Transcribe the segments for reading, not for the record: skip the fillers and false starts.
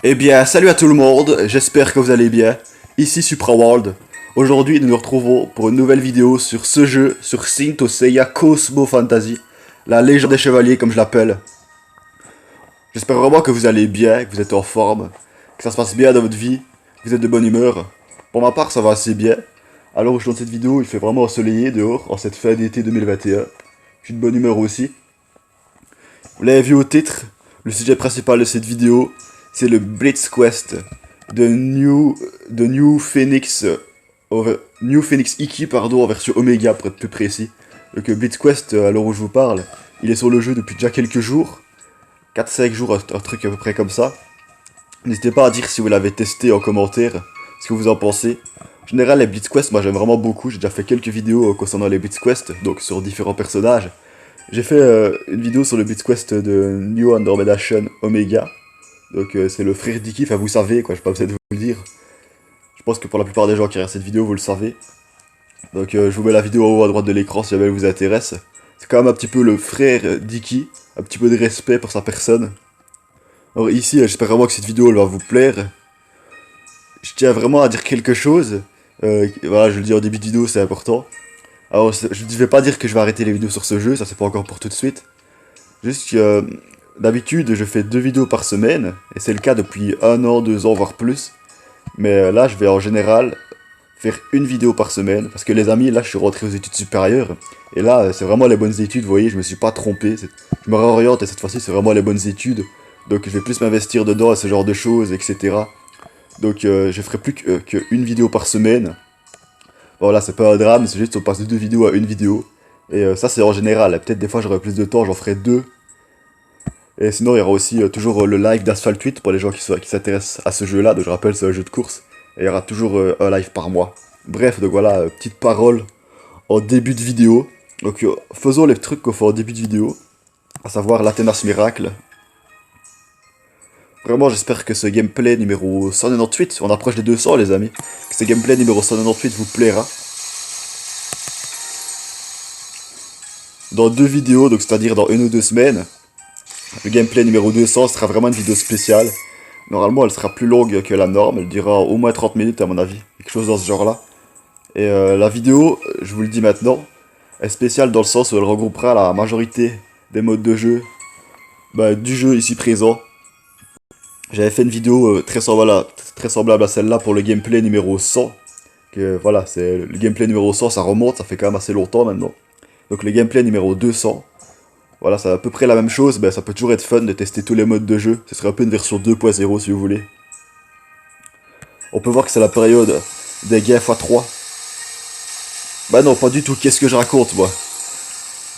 Eh bien, salut à tout le monde, j'espère que vous allez bien. Ici SupraWorld. Aujourd'hui, nous nous retrouvons pour une nouvelle vidéo sur ce jeu, sur Saint Seiya Cosmo Fantasy, la légende des chevaliers comme je l'appelle. J'espère vraiment que vous allez bien, que vous êtes en forme, que ça se passe bien dans votre vie, que vous êtes de bonne humeur. Pour ma part, ça va assez bien. Alors, je tourne cette vidéo, il fait vraiment ensoleillé dehors, en cette fin d'été 2021. Je suis de bonne humeur aussi. Vous l'avez vu au titre, le sujet principal de cette vidéo, c'est le Blitz Quest de New Phoenix, New Phoenix Iki, pardon, en version Omega pour être plus précis. Donc Blitz Quest, à l'heure où je vous parle, il est sur le jeu depuis déjà quelques jours, 4-5 jours, un truc à peu près comme ça. N'hésitez pas à dire si vous l'avez testé en commentaire, ce que vous en pensez. En général, les Blitz Quest, moi j'aime vraiment beaucoup, j'ai déjà fait quelques vidéos concernant les Blitz Quest, donc sur différents personnages. J'ai fait une vidéo sur le Blitz Quest de New Andromeda Shun Omega. Donc c'est le frère d'Iki, enfin vous savez quoi, j'ai pas besoin de vous le dire. Je pense que pour la plupart des gens qui regardent cette vidéo, vous le savez. Donc je vous mets la vidéo en haut à droite de l'écran si jamais elle vous intéresse. C'est quand même un petit peu le frère d'Iki, un petit peu de respect pour sa personne. Alors ici, j'espère vraiment que cette vidéo elle va vous plaire. Je tiens vraiment à dire quelque chose. Voilà, je le dis en début de vidéo, c'est important. Alors je ne vais pas dire que je vais arrêter les vidéos sur ce jeu, ça c'est pas encore pour tout de suite. Juste que d'habitude je fais 2 vidéos par semaine, et c'est le cas depuis 1 an, 2 ans, voire plus. Mais là je vais en général faire une vidéo par semaine, parce que les amis, là je suis rentré aux études supérieures, et là c'est vraiment les bonnes études, vous voyez, je me suis pas trompé, je me réoriente et cette fois-ci c'est vraiment les bonnes études, donc je vais plus m'investir dedans à ce genre de choses, etc. Donc je ferai plus qu'une vidéo par semaine. Voilà, c'est pas un drame, c'est juste on passe de 2 vidéos à une vidéo. Et ça c'est en général, peut-être des fois j'aurai plus de temps, j'en ferai 2. Et sinon il y aura aussi toujours le live d'Asphalt 8 pour les gens qui s'intéressent à ce jeu-là, donc je rappelle c'est un jeu de course. Et il y aura toujours un live par mois. Bref, donc voilà, petite parole en début de vidéo. Donc faisons les trucs qu'on fait en début de vidéo, à savoir l'Athénas Miracle. Vraiment j'espère que ce gameplay numéro 198, on approche des 200 les amis, que ce gameplay numéro 198 vous plaira. Dans 2 vidéos, donc c'est-à-dire dans 1 ou 2 semaines, le gameplay numéro 200 sera vraiment une vidéo spéciale. Normalement, elle sera plus longue que la norme, elle durera au moins 30 minutes à mon avis, quelque chose dans ce genre-là. Et la vidéo, je vous le dis maintenant, est spéciale dans le sens où elle regroupera la majorité des modes de jeu du jeu ici présent. J'avais fait une vidéo très semblable à celle-là pour le gameplay numéro 100. Que voilà, c'est le gameplay numéro 100, ça remonte, ça fait quand même assez longtemps maintenant. Donc le gameplay numéro 200, voilà, c'est à peu près la même chose, ça peut toujours être fun de tester tous les modes de jeu. Ce serait un peu une version 2.0 si vous voulez. On peut voir que c'est la période des gains x3. Bah non, pas du tout, qu'est-ce que je raconte moi?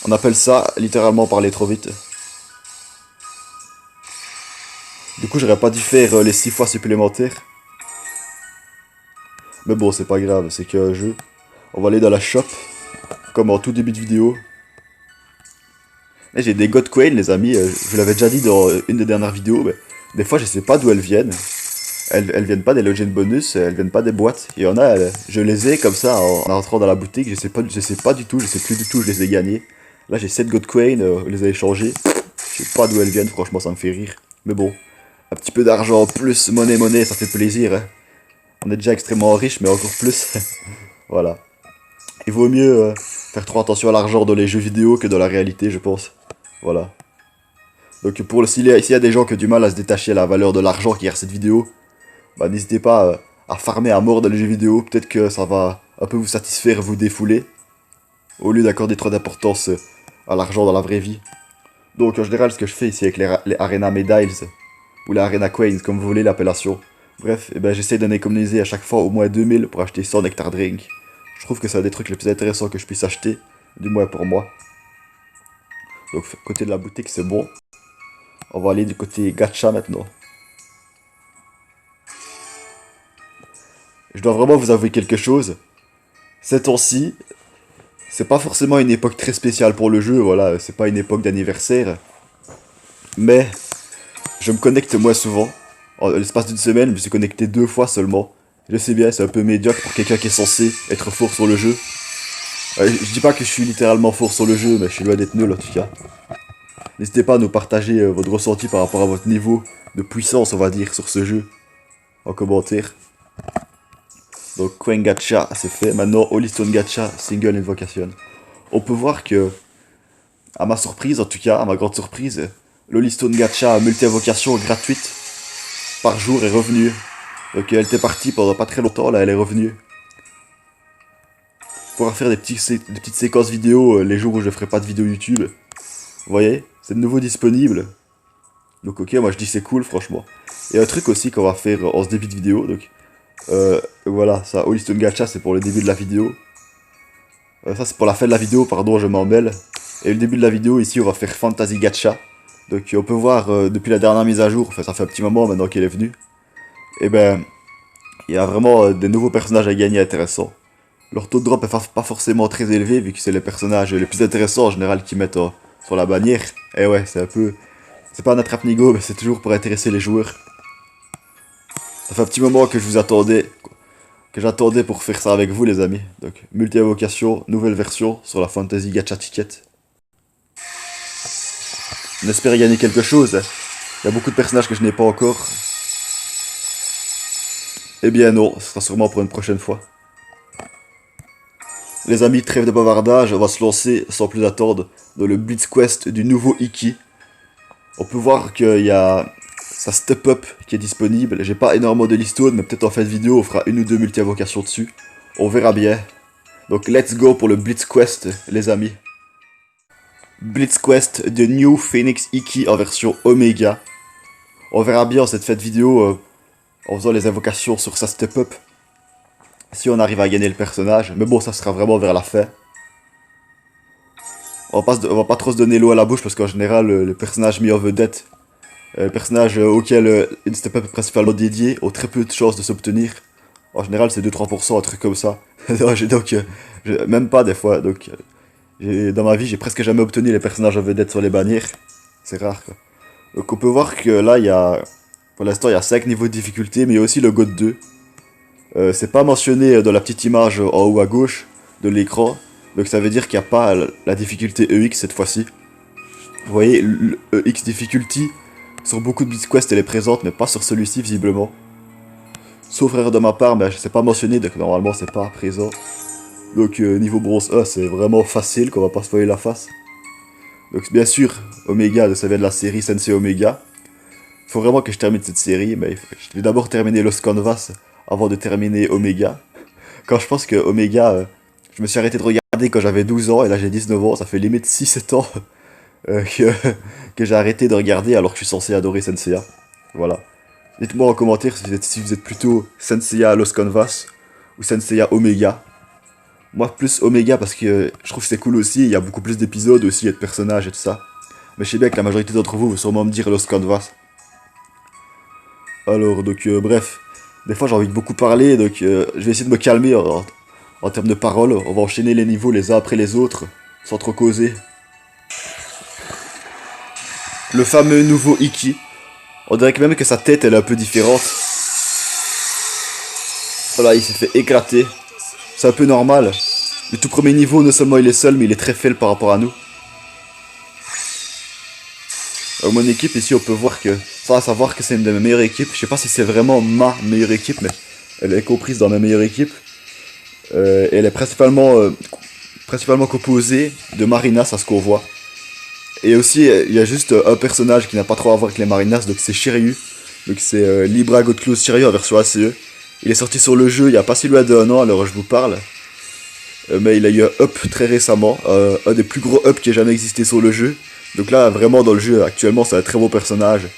On appelle ça littéralement parler trop vite. Du coup, j'aurais pas dû faire les 6 fois supplémentaires. Mais bon, c'est pas grave, c'est qu'un jeu. On va aller dans la shop, comme en tout début de vidéo. Et j'ai des God Coin, les amis, je vous l'avais déjà dit dans une des dernières vidéos, mais des fois je sais pas d'où elles viennent. Elles viennent pas des Legend Bonus, elles viennent pas des boîtes. Il y en a, je les ai comme ça en rentrant dans la boutique, je sais pas du tout, je sais plus du tout, je les ai gagnés. Là j'ai 7 God Coin, je les ai échangés. Je sais pas d'où elles viennent, franchement ça me fait rire. Mais bon, un petit peu d'argent plus monnaie, ça fait plaisir. Hein. On est déjà extrêmement riche, mais encore plus. Voilà. Il vaut mieux faire trop attention à l'argent dans les jeux vidéo que dans la réalité, je pense. Voilà. Donc s'il y a des gens qui ont du mal à se détacher à la valeur de l'argent qui regardent cette vidéo, n'hésitez pas à farmer à mort dans les jeux vidéo, peut-être que ça va un peu vous satisfaire, vous défouler, au lieu d'accorder trop d'importance à l'argent dans la vraie vie. Donc en général ce que je fais ici avec les Arena Medals, ou les Arena Coins, comme vous voulez l'appellation, bref, j'essaie d'en économiser à chaque fois au moins 2000 pour acheter 100 Nectar Drink. Je trouve que c'est un des trucs les plus intéressants que je puisse acheter, du moins pour moi. Donc côté de la boutique c'est bon. On va aller du côté gacha maintenant. Je dois vraiment vous avouer quelque chose. Ces temps-ci, c'est pas forcément une époque très spéciale pour le jeu, voilà, c'est pas une époque d'anniversaire. Mais je me connecte moins souvent. En l'espace d'une semaine, je me suis connecté 2 fois seulement. Je sais bien, c'est un peu médiocre pour quelqu'un qui est censé être fort sur le jeu. Je dis pas que je suis littéralement fort sur le jeu, mais je suis loin d'être nul en tout cas. N'hésitez pas à nous partager votre ressenti par rapport à votre niveau de puissance, on va dire, sur ce jeu en commentaire. Donc Coin Gacha, c'est fait. Maintenant, Holy Stone Gacha, Single Invocation. On peut voir que, à ma surprise, en tout cas, à ma grande surprise, l'Holy Stone Gacha multi-invocation gratuite par jour est revenue. Donc elle était partie pendant pas très longtemps, là elle est revenue. On pourra faire des petites séquences vidéo les jours où je ferai pas de vidéo YouTube. Vous voyez, c'est de nouveau disponible. Donc ok, moi je dis c'est cool franchement. Et un truc aussi qu'on va faire en ce début de vidéo, donc voilà, ça, Holy Stone Gacha c'est pour le début de la vidéo. Ça c'est pour la fin de la vidéo, pardon, je m'en mêle. Et le début de la vidéo, ici on va faire Fantasy Gacha. Donc on peut voir depuis la dernière mise à jour, enfin ça fait un petit moment maintenant qu'elle est venue. Et ben, il y a vraiment des nouveaux personnages à gagner intéressants. Leur taux de drop est pas forcément très élevé vu que c'est les personnages les plus intéressants en général qui mettent sur la bannière. Et ouais, c'est un peu... C'est pas un attrape-nigo, mais c'est toujours pour intéresser les joueurs. Ça fait un petit moment que je vous attendais, que j'attendais pour faire ça avec vous les amis. Donc, multi-invocation, nouvelle version sur la Fantasy Gacha Ticket. On espère gagner quelque chose. Il y a beaucoup de personnages que je n'ai pas encore. Eh bien non, ce sera sûrement pour une prochaine fois. Les amis, trêve de bavardage, on va se lancer sans plus attendre dans le Blitz Quest du nouveau Iki. On peut voir qu'il y a sa Step Up qui est disponible. J'ai pas énormément de listone, mais peut-être en fin de vidéo on fera une ou deux multi-invocations dessus. On verra bien. Donc let's go pour le Blitz Quest, les amis. Blitz Quest de New Phoenix Iki en version Omega. On verra bien cette fin de vidéo en faisant les invocations sur sa Step Up. Si on arrive à gagner le personnage, mais bon, ça sera vraiment vers la fin. On va pas trop se donner l'eau à la bouche parce qu'en général, le personnage mis en vedette, le personnage auquel une step up est principalement dédiée, ont très peu de chances de s'obtenir. En général, c'est 2-3%, un truc comme ça. Donc, même pas des fois. Donc, dans ma vie, j'ai presque jamais obtenu les personnages en vedette sur les bannières. C'est rare, quoi. Donc, on peut voir que là, il y a, pour l'instant, il y a 5 niveaux de difficulté, mais il y a aussi le God 2. C'est pas mentionné dans la petite image en haut à gauche de l'écran, donc ça veut dire qu'il n'y a pas la difficulté EX cette fois-ci. Vous voyez, le EX difficulty, sur beaucoup de Blitz Quest elle est présente, mais pas sur celui-ci visiblement. Sauf erreur de ma part, mais c'est pas mentionné, donc normalement c'est pas présent. Donc niveau bronze 1, c'est vraiment facile, qu'on va pas se voiler la face. Donc bien sûr, Omega, ça vient de la série Sensei Omega. Faut vraiment que je termine cette série, mais je vais d'abord terminer Lost Canvas avant de terminer Omega. Quand je pense que Omega, je me suis arrêté de regarder quand j'avais 12 ans, et là j'ai 19 ans, ça fait limite 6-7 ans que j'ai arrêté de regarder alors que je suis censé adorer Senseiya. Voilà. Dites-moi en commentaire si vous êtes plutôt Senseiya Lost Canvas ou Senseiya Omega. Moi plus Omega parce que je trouve que c'est cool aussi, il y a beaucoup plus d'épisodes aussi et de personnages et tout ça. Mais je sais bien que la majorité d'entre vous vont sûrement me dire Lost Canvas. Alors donc bref. Des fois j'ai envie de beaucoup parler, donc je vais essayer de me calmer en termes de paroles. On va enchaîner les niveaux les uns après les autres, sans trop causer. Le fameux nouveau Iki. On dirait que même que sa tête elle est un peu différente. Voilà, il s'est fait éclater. C'est un peu normal. Le tout premier niveau, non seulement il est seul, mais il est très faible par rapport à nous. Mon équipe ici on peut voir que, sans savoir que c'est une de mes meilleures équipes, je sais pas si c'est vraiment ma meilleure équipe, mais elle est comprise dans ma meilleure équipe. Et elle est principalement composée de Marinas à ce qu'on voit. Et aussi il y a juste un personnage qui n'a pas trop à voir avec les Marinas, donc c'est Shiryu. Donc c'est Libra God Close Shiryu en version ACE. Il est sorti sur le jeu il y a pas si loin d'un an alors je vous parle. Mais il a eu un up très récemment, un des plus gros ups qui ait jamais existé sur le jeu. Donc là, vraiment, dans le jeu, actuellement, c'est un très beau personnage.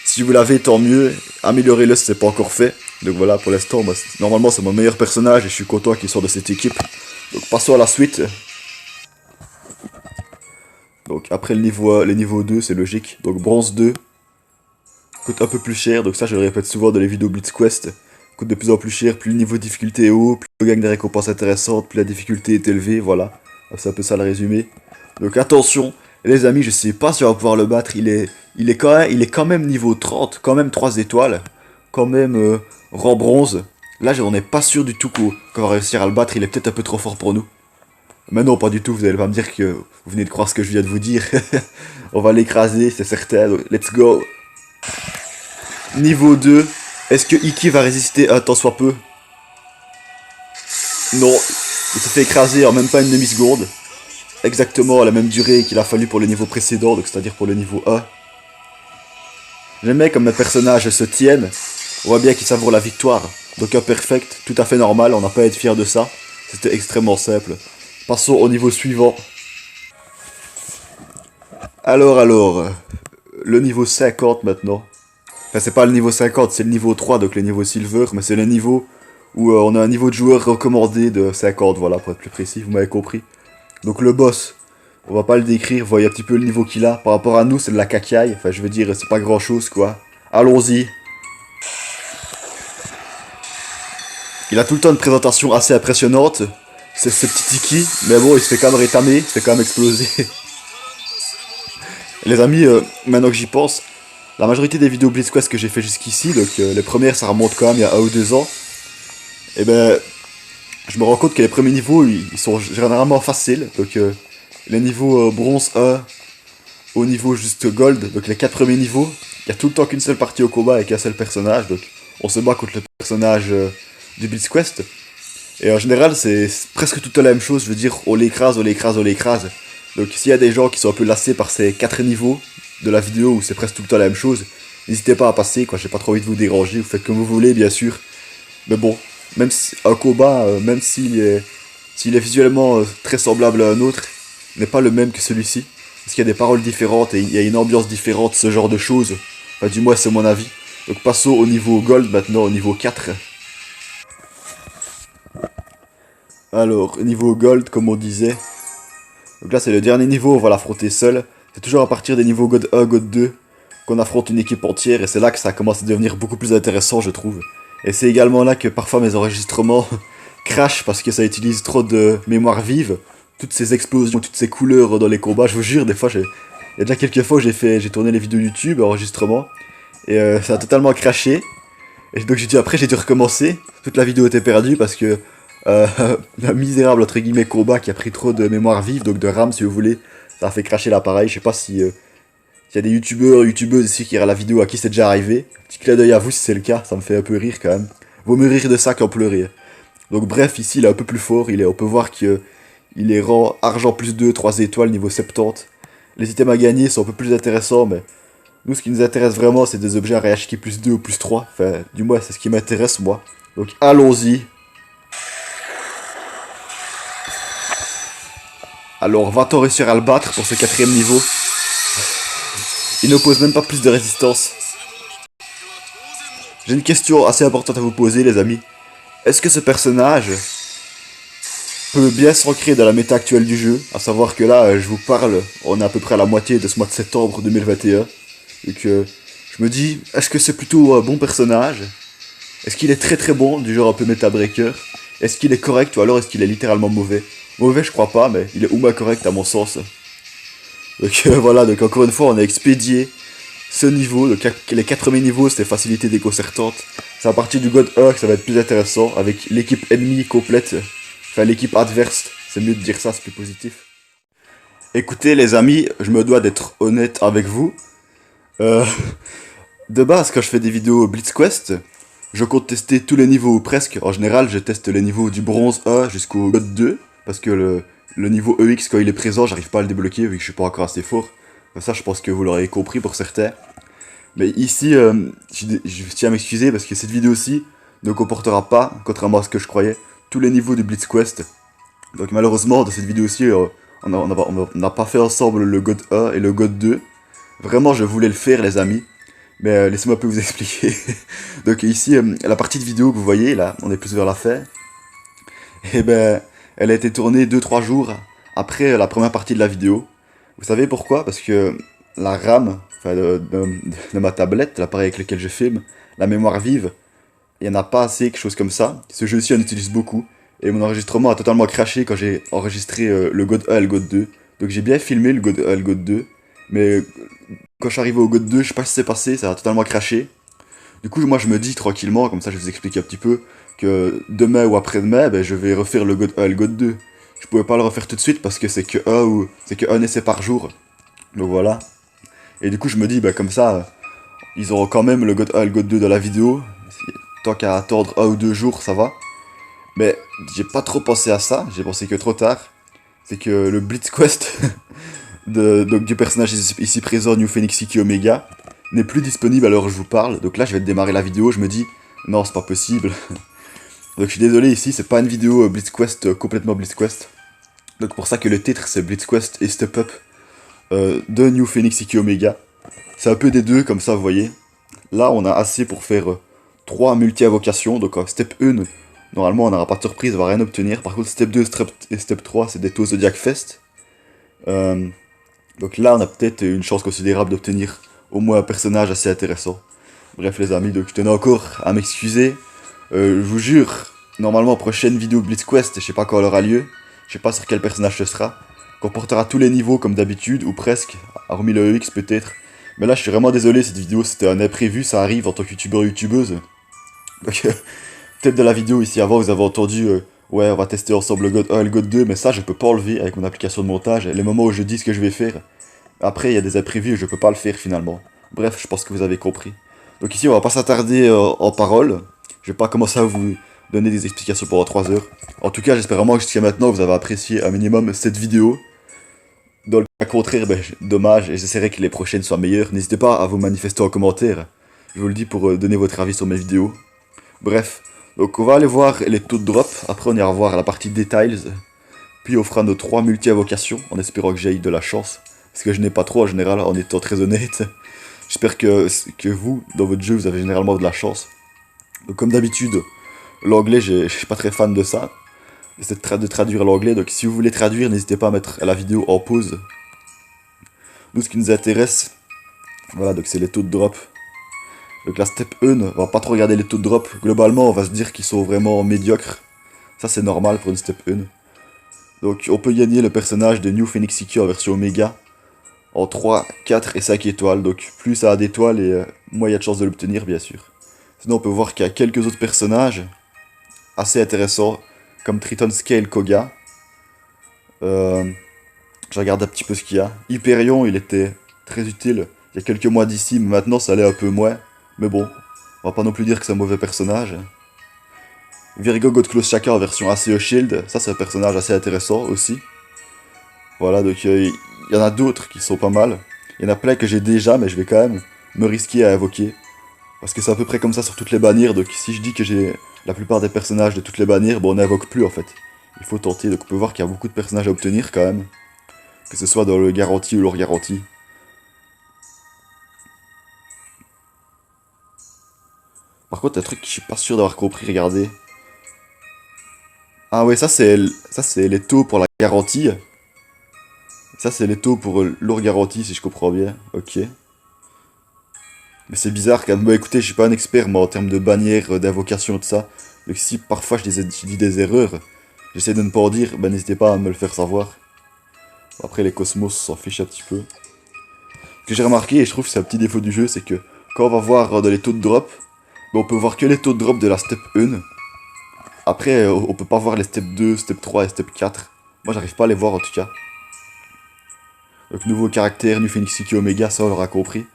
Si vous l'avez, tant mieux. Améliorez-le si c'est pas encore fait. Donc voilà, pour l'instant, normalement, c'est mon meilleur personnage et je suis content qu'il sorte de cette équipe. Donc passons à la suite. Donc après le niveau 2, c'est logique. Donc bronze 2. Coûte un peu plus cher. Donc ça, je le répète souvent dans les vidéos Blitz Quest. Coûte de plus en plus cher. Plus le niveau de difficulté est haut, plus on gagne des récompenses intéressantes, plus la difficulté est élevée. Voilà. C'est un peu ça le résumé. Donc attention. Les amis, je sais pas si on va pouvoir le battre, il est quand même niveau 30, quand même 3 étoiles, quand même rang bronze. Là, on n'est pas sûr du tout qu'on va réussir à le battre, il est peut-être un peu trop fort pour nous. Mais non, pas du tout, vous allez pas me dire que vous venez de croire ce que je viens de vous dire. On va l'écraser, c'est certain, donc let's go. Niveau 2, est-ce que Iki va résister un tant soit peu? Non, il s'est fait écraser en même pas une demi-seconde. Exactement la même durée qu'il a fallu pour le niveau précédent, donc c'est-à-dire pour le niveau 1. J'aimais comme mes personnages se tiennent, on voit bien qu'ils savourent la victoire. Donc un perfect, tout à fait normal, on n'a pas à être fier de ça. C'était extrêmement simple. Passons au niveau suivant. Alors, le niveau 50 maintenant. Enfin, c'est pas le niveau 50, c'est le niveau 3, donc le niveau silver, mais c'est le niveau où on a un niveau de joueur recommandé de 50, voilà, pour être plus précis, vous m'avez compris. Donc le boss, on va pas le décrire, vous voyez un petit peu le niveau qu'il a. Par rapport à nous, c'est de la cacaille, enfin je veux dire, c'est pas grand chose quoi. Allons-y. Il a tout le temps une présentation assez impressionnante. C'est ce petit tiki, mais bon, il se fait quand même rétamer, il se fait quand même exploser. Les amis, maintenant que j'y pense, la majorité des vidéos Blitz Quest que j'ai fait jusqu'ici, donc les premières ça remonte quand même il y a 1 ou 2 ans, et ben je me rends compte que les premiers niveaux ils sont généralement faciles, donc les niveaux bronze 1 au niveau juste gold, donc les 4 premiers niveaux, il y a tout le temps qu'une seule partie au combat avec un seul personnage, donc on se bat contre le personnage du Blitz Quest, et en général c'est presque tout la même chose, je veux dire on l'écrase, on l'écrase, on l'écrase. Donc s'il y a des gens qui sont un peu lassés par ces 4 niveaux de la vidéo où c'est presque tout le temps la même chose, n'hésitez pas à passer, quoi, j'ai pas trop envie de vous déranger, vous faites comme vous voulez bien sûr. Mais bon, même si un combat, même s'il est visuellement très semblable à un autre, n'est pas le même que celui-ci. Parce qu'il y a des paroles différentes et il y a une ambiance différente, ce genre de choses. Enfin du moins c'est mon avis. Donc passons au niveau gold maintenant, au niveau 4. Alors, niveau gold comme on disait. Donc là c'est le dernier niveau, on va l'affronter seul. C'est toujours à partir des niveaux God 1, God 2 qu'on affronte une équipe entière et c'est là que ça commence à devenir beaucoup plus intéressant je trouve. Et c'est également là que parfois mes enregistrements crashent parce que ça utilise trop de mémoire vive. Toutes ces explosions, toutes ces couleurs dans les combats, je vous jure, des fois il y a déjà quelques fois où j'ai tourné les vidéos YouTube, enregistrement, et ça a totalement craché. Et donc j'ai dû recommencer, toute la vidéo était perdue parce que un misérable entre guillemets combat qui a pris trop de mémoire vive, donc de RAM si vous voulez, ça a fait cracher l'appareil. Je sais pas si s'il y a des youtubeurs, youtubeuses ici qui regardent la vidéo à qui c'est déjà arrivé. Petit clin d'œil à vous si c'est le cas, ça me fait un peu rire quand même. Vaut mieux rire de ça qu'en pleurer. Donc bref, ici il est un peu plus fort, on peut voir qu'il est rang argent plus 2, 3 étoiles niveau 70. Les items à gagner sont un peu plus intéressants, mais nous ce qui nous intéresse vraiment c'est des objets à réacheter plus 2 ou plus 3. Enfin, du moins c'est ce qui m'intéresse moi. Donc allons-y. Alors, va-t-on réussir à le battre pour ce 4ème niveau? Il n'oppose même pas plus de résistance. J'ai une question assez importante à vous poser, les amis. Est-ce que ce personnage peut bien s'ancrer dans la méta actuelle du jeu? À savoir que là, je vous parle, on est à peu près à la moitié de ce mois de septembre 2021. Et que je me dis, est-ce que c'est plutôt un bon personnage? Est-ce qu'il est très très bon, du genre un peu méta breaker? Est-ce qu'il est correct ou alors est-ce qu'il est littéralement mauvais? Mauvais, je crois pas, mais il est au moins correct à mon sens. Donc voilà, donc encore une fois, on a expédié ce niveau. Donc les 4 premiers niveaux, c'était facilité déconcertante. C'est à partir du God 1 que ça va être plus intéressant, avec l'équipe ennemie complète. Enfin, l'équipe adverse, c'est mieux de dire ça, c'est plus positif. Écoutez les amis, je me dois d'être honnête avec vous. De base, quand je fais des vidéos Blitz Quest, je compte tester tous les niveaux ou presque. En général, je teste les niveaux du bronze 1 jusqu'au God 2. Parce que le niveau EX, quand il est présent, j'arrive pas à le débloquer vu que je suis pas encore assez fort. Ça, je pense que vous l'aurez compris pour certains. Mais ici, je tiens à m'excuser parce que cette vidéo-ci ne comportera pas, contrairement à ce que je croyais, tous les niveaux du Blitz Quest. Donc malheureusement, dans cette vidéo-ci, on n'a pas fait ensemble le God 1 et le God 2. Vraiment, je voulais le faire, les amis. Mais laissez-moi un peu vous expliquer. Donc ici, la partie de vidéo que vous voyez, là, on est plus vers la fin. Et ben... elle a été tournée 2-3 jours après la première partie de la vidéo. Vous savez pourquoi? Parce que la RAM enfin de ma tablette, l'appareil avec lequel je filme, la mémoire vive, il n'y en a pas assez, quelque chose comme ça. Ce jeu-ci en utilise beaucoup. Et mon enregistrement a totalement craché quand j'ai enregistré le God 1 et le God 2. Donc j'ai bien filmé le God 1 et le God 2. Mais quand je suis arrivé au God 2, je sais pas ce qui s'est passé, ça a totalement craché. Du coup, moi je me dis tranquillement, comme ça je vous explique un petit peu, que demain ou après-demain, ben, je vais refaire le God 1 et le God 2. je pouvais pas le refaire tout de suite parce que c'est que un essai par jour. Donc voilà. Et du coup, je me dis, bah comme ça, ils auront quand même le God 1 et le God 2 dans la vidéo. Tant qu'à attendre 1 ou 2 jours, ça va. Mais j'ai pas trop pensé à ça, j'ai pensé que trop tard. C'est que le Blitz Quest donc, du personnage ici présent, New Phoenix Iki Omega, n'est plus disponible à l'heure où je vous parle. Donc là, je vais démarrer la vidéo, je me dis, non, c'est pas possible. Donc je suis désolé ici, c'est pas une vidéo Blitz Quest complètement Blitz Quest. Donc pour ça que le titre c'est Blitz Quest et Step Up de New Phoenix Iki Omega. C'est un peu des deux, comme ça, vous voyez. Là, on a assez pour faire 3 multi-invocations. Donc Step 1, normalement, on n'aura pas de surprise, on va rien obtenir. Par contre, Step 2 et Step 3, c'est des taux Zodiac Fest. Donc là, on a peut-être une chance considérable d'obtenir au moins un personnage assez intéressant. Bref, les amis, donc je tenais encore à m'excuser. Je vous jure, normalement, prochaine vidéo Blitz Quest, je sais pas quand elle aura lieu. Je sais pas sur quel personnage ce sera. Comportera tous les niveaux comme d'habitude, ou presque, hormis le EX peut-être. Mais là, je suis vraiment désolé, cette vidéo, c'était un imprévu, ça arrive en tant que youtubeur ou youtubeuse. Donc, peut-être de la vidéo ici avant, vous avez entendu, ouais, on va tester ensemble le God 1 et le God 2, mais ça, je peux pas enlever avec mon application de montage. Les moments où je dis ce que je vais faire, après, il y a des imprévus et je peux pas le faire finalement. Bref, je pense que vous avez compris. Donc ici, on va pas s'attarder en parole. Je vais pas commencer à vous donner des explications pendant 3 heures. En tout cas, j'espère vraiment que jusqu'à maintenant, vous avez apprécié un minimum cette vidéo. Dans le cas contraire, ben, dommage, et j'essaierai que les prochaines soient meilleures. N'hésitez pas à vous manifester en commentaire. Je vous le dis pour donner votre avis sur mes vidéos. Bref, donc on va aller voir les taux de drop. Après, on ira voir la partie details. Puis on fera nos 3 multi-invocations, en espérant que j'aille de la chance. Parce que je n'ai pas trop en général, en étant très honnête. J'espère que vous, dans votre jeu, vous avez généralement de la chance. Donc comme d'habitude, l'anglais, je suis pas très fan de ça. J'essaie de traduire l'anglais, donc si vous voulez traduire, n'hésitez pas à mettre la vidéo en pause. Nous, ce qui nous intéresse, voilà, donc c'est les taux de drop. Donc la step 1, on va pas trop regarder les taux de drop. Globalement, on va se dire qu'ils sont vraiment médiocres. Ça, c'est normal pour une step 1. Donc on peut gagner le personnage de New Phoenix Iki en version Omega en 3, 4 et 5 étoiles. Donc plus ça a d'étoiles et moins il y a de chances de l'obtenir, bien sûr. Sinon, on peut voir qu'il y a quelques autres personnages assez intéressants, comme Triton Scale Koga. Je regarde un petit peu ce qu'il y a. Hyperion, il était très utile il y a quelques mois d'ici, mais maintenant ça l'est un peu moins. Mais bon, on va pas non plus dire que c'est un mauvais personnage. Virgo God Close Chaka en version ACE Shield, ça c'est un personnage assez intéressant aussi. Voilà, donc il y en a d'autres qui sont pas mal. Il y en a plein que j'ai déjà, mais je vais quand même me risquer à invoquer. Parce que c'est à peu près comme ça sur toutes les bannières, donc si je dis que j'ai la plupart des personnages de toutes les bannières, bon on n'invoque plus en fait. Il faut tenter, donc on peut voir qu'il y a beaucoup de personnages à obtenir quand même. Que ce soit dans le garanti ou l'or garanti. Par contre, un truc que je suis pas sûr d'avoir compris, regardez. Ah ouais, ça c'est les taux pour la garantie. Ça c'est les taux pour l'or garanti si je comprends bien. Ok. Mais c'est bizarre quand même. Bon, écoutez, je suis pas un expert moi en termes de bannières, d'invocation, tout ça. Donc si parfois je dis des erreurs, j'essaie de ne pas en dire, bah n'hésitez pas à me le faire savoir. Après les cosmos s'en fichent un petit peu. Ce que j'ai remarqué, et je trouve que c'est un petit défaut du jeu, c'est que quand on va voir dans les taux de drop, bah, on peut voir que les taux de drop de la step 1. Après, on peut pas voir les step 2, step 3 et step 4. Moi, j'arrive pas à les voir en tout cas. Donc, nouveau caractère, New Phoenix Iki Omega, ça on l'aura compris.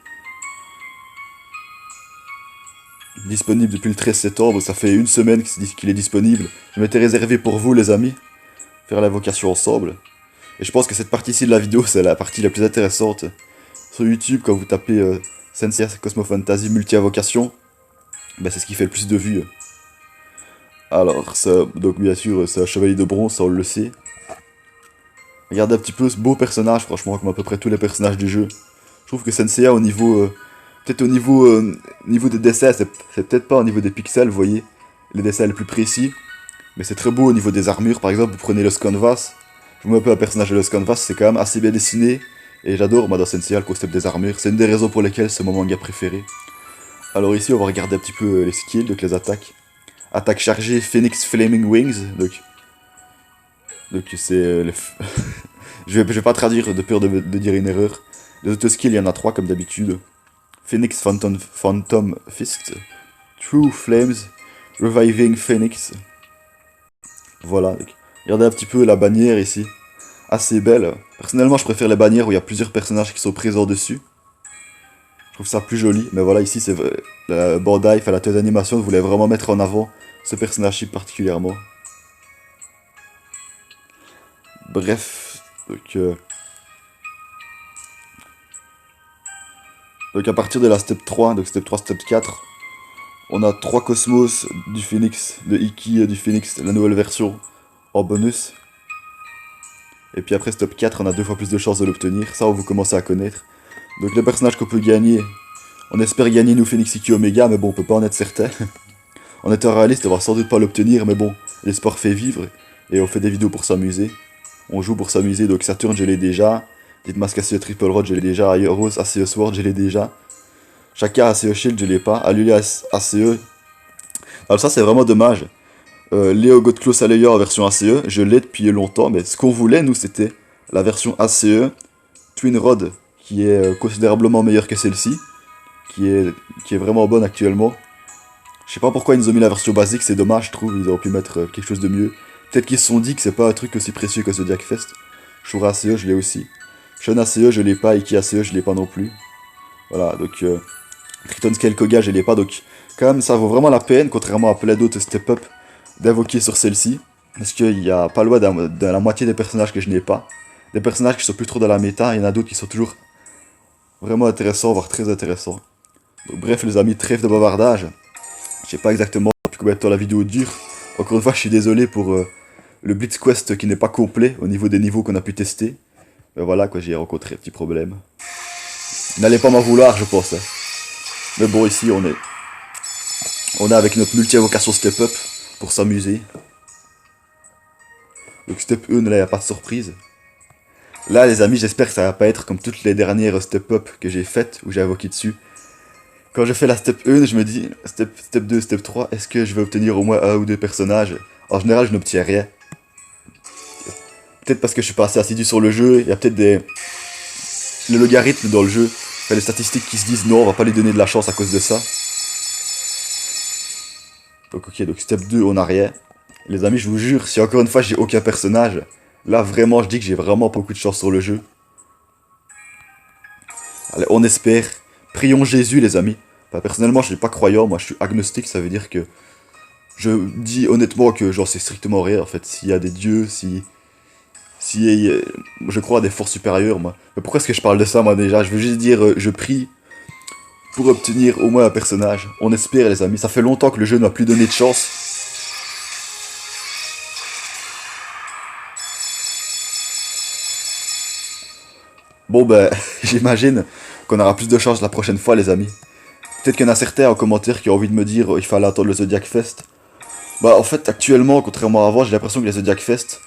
Disponible depuis le 13 septembre, ça fait une semaine qu'il est disponible. Je m'étais réservé pour vous, les amis, faire l'invocation ensemble. Et je pense que cette partie-ci de la vidéo, c'est la partie la plus intéressante. Sur YouTube, quand vous tapez Sensei Cosmo Fantasy multi-invocation, bah, c'est ce qui fait le plus de vues. Alors, ça, donc bien sûr, c'est un chevalier de bronze, ça on le sait. Regardez un petit peu ce beau personnage, franchement, comme à peu près tous les personnages du jeu. Je trouve que Senseiya, au niveau. Peut-être au niveau des dessins, c'est peut-être pas au niveau des pixels, vous voyez. Les dessins les plus précis. Mais c'est très beau au niveau des armures, par exemple, vous prenez le Canvas. Je vous mets un peu un personnage de le Canvas, c'est quand même assez bien dessiné. Et j'adore, moi, dans Senseiya, le concept des armures. C'est une des raisons pour lesquelles c'est mon manga préféré. Alors ici, on va regarder un petit peu les skills, donc les attaques. Attaque chargée, Phoenix Flaming Wings, donc c'est je vais pas traduire de peur de dire une erreur. Les autres skills, il y en a 3 comme d'habitude. Phoenix Phantom Fist, True Flames, Reviving Phoenix. Voilà. Donc, Regardez un petit peu la bannière ici. Assez belle. Personnellement, je préfère les bannières où il y a plusieurs personnages qui sont présents dessus. Je trouve ça plus joli. Mais voilà, ici, c'est Bandai, la tête d'animation, voulait vraiment mettre en avant ce personnage-ci particulièrement. Bref, donc à partir de la step 3, donc step 3, step 4, on a 3 cosmos du Phoenix, de Iki du Phoenix, la nouvelle version, en bonus. Et puis après step 4, on a 2 fois plus de chances de l'obtenir, ça vous commencez à connaître. Donc les personnages qu'on peut gagner, on espère gagner nous Phoenix Iki Omega, mais bon, on peut pas en être certain. En étant réaliste, on va sans doute pas l'obtenir, mais bon, l'espoir fait vivre, et on fait des vidéos pour s'amuser. On joue pour s'amuser, donc Saturn je l'ai déjà, Ditmask ACE Triple Rod je l'ai déjà, Rose ACE Sword je l'ai déjà, Shaka ACE Shield je l'ai pas, Alulia ACE. Alors ça c'est vraiment dommage. Léo Godclaw Slayer en version ACE, je l'ai depuis longtemps, mais ce qu'on voulait nous c'était la version ACE Twin Rod, qui est considérablement meilleure que celle-ci, qui est vraiment bonne actuellement. Je sais pas pourquoi ils nous ont mis la version basique, c'est dommage je trouve, ils auraient pu mettre quelque chose de mieux. Peut-être qu'ils se sont dit que c'est pas un truc aussi précieux que Zodiac Fest. Shura ACE, je l'ai aussi. Shun ACE, je l'ai pas. Iki ACE, je l'ai pas non plus. Voilà, donc Triton Scale Koga, je l'ai pas. Donc, quand même, ça vaut vraiment la peine, contrairement à plein d'autres step-up, d'invoquer sur celle-ci. Parce qu'il y a pas loin de la moitié des personnages que je n'ai pas. Des personnages qui sont plus trop dans la méta, il y en a d'autres qui sont toujours vraiment intéressants, voire très intéressants. Donc, bref, les amis, trêve de bavardage. Je sais pas exactement depuis combien de temps la vidéo dure. Encore une fois, je suis désolé pour le Blitz Quest qui n'est pas complet au niveau des niveaux qu'on a pu tester. Mais voilà, quoi, j'ai rencontré un petit problème. N'allez pas m'en vouloir, je pense. Hein. Mais bon, ici, on est avec notre multi-invocation step-up pour s'amuser. Donc step 1, là, il n'y a pas de surprise. Là, les amis, j'espère que ça va pas être comme toutes les dernières step-up que j'ai faites, où j'ai invoqué dessus. Quand je fais la step 1, je me dis, step 2, step 3, est-ce que je vais obtenir au moins un ou deux personnages? En général, je n'obtiens rien. Peut-être parce que je suis pas assez assidu sur le jeu, il y a peut-être le logarithme dans le jeu, enfin, les statistiques qui se disent non, on va pas lui donner de la chance à cause de ça. Donc ok, donc step 2, on a rien. Les amis, je vous jure, si encore une fois j'ai aucun personnage, là vraiment je dis que j'ai vraiment beaucoup de chance sur le jeu. Allez, on espère. Prions Jésus les amis. Enfin, personnellement je suis pas croyant, moi je suis agnostique, ça veut dire que je dis honnêtement que genre c'est strictement rien en fait. S'il y a des dieux, si je crois à des forces supérieures moi. Mais pourquoi est-ce que je parle de ça moi déjà? Je veux juste dire je prie pour obtenir au moins un personnage. On espère les amis, ça fait longtemps que le jeu ne m'a plus donné de chance. Bon ben, j'imagine qu'on aura plus de chance la prochaine fois les amis. Peut-être qu'il y en a certains en commentaire qui ont envie de me dire il fallait attendre le Zodiac Fest. Bah en fait actuellement, contrairement à avant, j'ai l'impression que les Zodiac Fest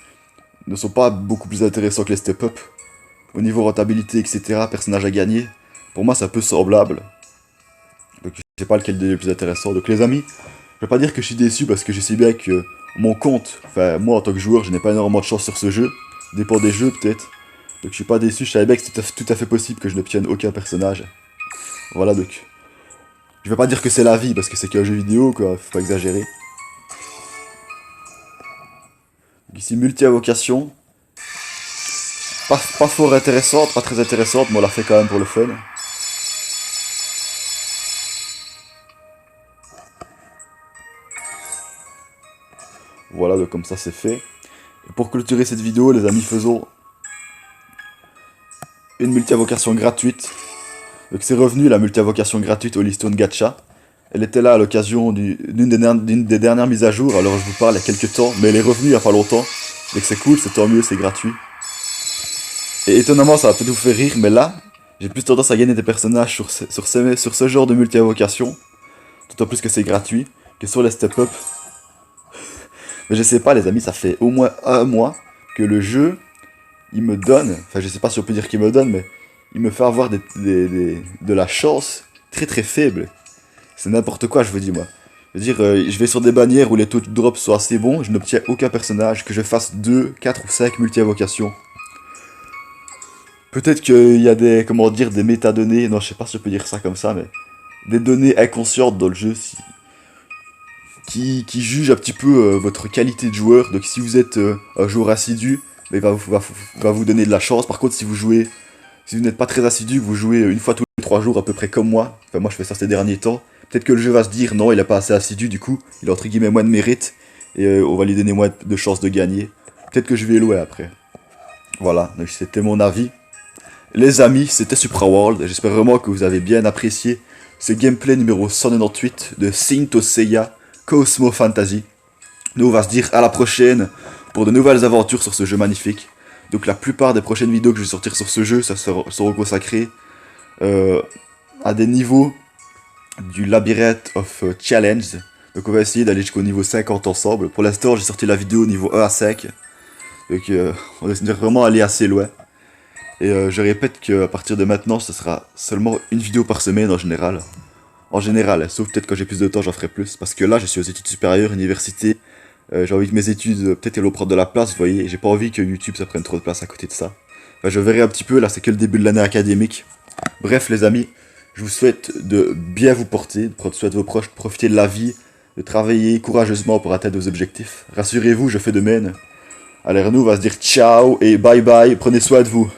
ne sont pas beaucoup plus intéressants que les step-up. Au niveau rentabilité, etc., personnages à gagner, pour moi c'est un peu semblable. Donc je sais pas lequel est le plus intéressant. Donc les amis, je vais pas dire que je suis déçu parce que je sais bien que mon compte, enfin moi en tant que joueur, je n'ai pas énormément de chance sur ce jeu. Dépend des jeux peut-être. Donc je suis pas déçu, je savais bien que c'était tout à fait possible que je n'obtienne aucun personnage. Voilà donc. Je vais pas dire que c'est la vie parce que c'est qu'un jeu vidéo quoi, faut pas exagérer. Donc ici multi-invocation. Pas fort intéressante, pas très intéressante, mais on l'a fait quand même pour le fun. Voilà, donc comme ça c'est fait. Et pour clôturer cette vidéo, les amis, faisons une multi-invocation gratuite. Donc c'est revenu la multi-invocation gratuite au Listone Gacha. Elle était là à l'occasion d'une des dernières mises à jour, alors je vous parle il y a quelques temps, mais elle est revenue il y a pas longtemps. Donc c'est cool, c'est tant mieux, c'est gratuit. Et étonnamment, ça va peut-être vous faire rire, mais là, j'ai plus tendance à gagner des personnages sur ce genre de multi-invocation. D'autant plus que c'est gratuit, que sur les step-up. Mais je sais pas les amis, ça fait au moins un mois que le jeu, il me donne, enfin je sais pas si on peut dire qu'il me donne, mais il me fait avoir de la chance très très faible. C'est n'importe quoi je vous dis moi. Je veux dire, je vais sur des bannières où les taux de drop sont assez bons, je n'obtiens aucun personnage, que je fasse 2, 4 ou 5 multi-invocations. Peut-être qu'il y a des, comment dire, des métadonnées, non je sais pas si on peut dire ça comme ça, mais des données inconscientes dans le jeu, si... qui juge un petit peu votre qualité de joueur. Donc si vous êtes un joueur assidu, bah, va vous donner de la chance. Par contre, si vous n'êtes pas très assidu, que vous jouez une fois tous les 3 jours à peu près comme moi, enfin moi je fais ça ces derniers temps, peut-être que le jeu va se dire non, il est pas assez assidu, du coup, il a entre guillemets moins de mérite, et on va lui donner moins de chances de gagner. Peut-être que je vais louer après. Voilà, donc c'était mon avis. Les amis, c'était Supra World, j'espère vraiment que vous avez bien apprécié ce gameplay numéro 198 de Saint Seiya Cosmo Fantasy. Nous on va se dire à la prochaine pour de nouvelles aventures sur ce jeu magnifique. Donc la plupart des prochaines vidéos que je vais sortir sur ce jeu, ça seront consacrées à des niveaux du Labyrinth of Challenge. Donc on va essayer d'aller jusqu'au niveau 50 ensemble. Pour l'instant j'ai sorti la vidéo au niveau 1 à 5. Donc on va vraiment aller assez loin. Et je répète qu'à partir de maintenant, ce sera seulement une vidéo par semaine en général. En général, sauf peut-être quand j'ai plus de temps, j'en ferai plus. Parce que là, je suis aux études supérieures, université. J'ai envie que mes études, peut-être elles vont prendre de la place, vous voyez. Et j'ai pas envie que YouTube, ça prenne trop de place à côté de ça. Enfin, je verrai un petit peu, là, c'est que le début de l'année académique. Bref, les amis, je vous souhaite de bien vous porter, de prendre soin de vos proches, de profiter de la vie, de travailler courageusement pour atteindre vos objectifs. Rassurez-vous, je fais de même. Alors nous, on va se dire ciao et bye bye, prenez soin de vous.